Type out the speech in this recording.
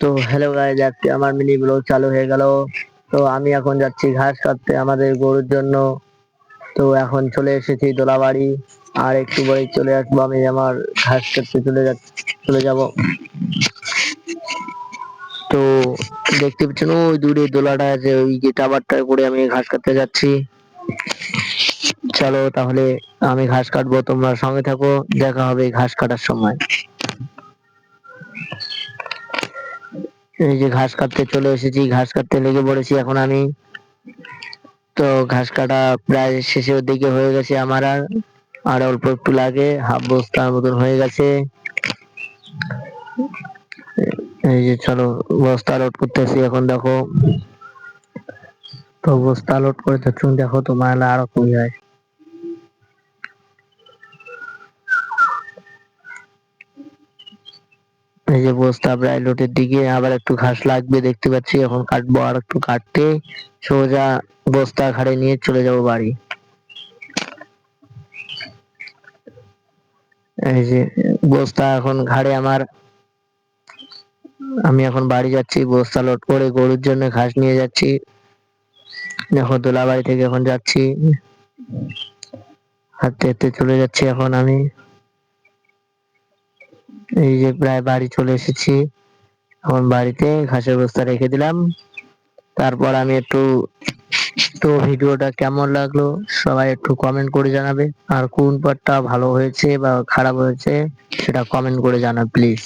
তো hello guys, আজকে আমার মিনি ব্লগ চালু হয়ে গেল। তো আমি এখন যাচ্ছি ঘাস কাটতে আমাদের গরুর জন্য। তো এখন চলে এসেছি দোলাবাড়ি, আর একটু পরে চলে আসবো। আমি আমার ঘাস কাটতে চলে যাব। তো দেখতে পাচ্ছেন ওই দূরে দোলাটা আছে, ওই যে টাবারটায় করে আমি ঘাস কাটতে যাচ্ছি। চলো তাহলে আমি ঘাস কাটবো, তোমরা সঙ্গে থাকো, দেখা হবে ঘাস কাটার সময়। এই যে ঘাস কাটতে চলে এসেছি, ঘাস কাটতে লেগে পড়েছি এখন আমি। তো ঘাস কাটা প্রায় শেষের দিকে হয়ে গেছে আমার, আর অল্প একটু লাগে, হাফ বস্তার মতন হয়ে গেছে। এই যে চলো বস্তা লোড করতেছি এখন, দেখো। তো বস্তা লোড করে যাচ্ছি, দেখো তোমার আরো কমে যায়। এই যে বস্তা প্রায় লোডের দিকে, আবার একটু ঘাস লাগবে দেখতে পাচ্ছি, এখন কাটবো। আর একটু কাটতে সোজা বস্তা ঘাড়ে নিয়ে চলে যাব বাড়ি। এই যে বস্তা এখন ঘাড়ে আমার, আমি এখন বাড়ি যাচ্ছি, বস্তা লোড করে গরুর জন্য ঘাস নিয়ে যাচ্ছি। দেখো দোলাবাড়ি থেকে এখন যাচ্ছি, হাঁটতে হাঁটতে চলে যাচ্ছি এখন আমি। এই যে প্রায় বাড়ি চলে এসেছি, এখন বাড়িতে ঘাসের বস্তা রেখে দিলাম। তারপর আমি একটু, তো ভিডিওটা কেমন লাগলো সবাই একটু কমেন্ট করে জানাবে, আর কোন পার্টটা ভালো হয়েছে বা খারাপ হয়েছে সেটা কমেন্ট করে জানা প্লিজ।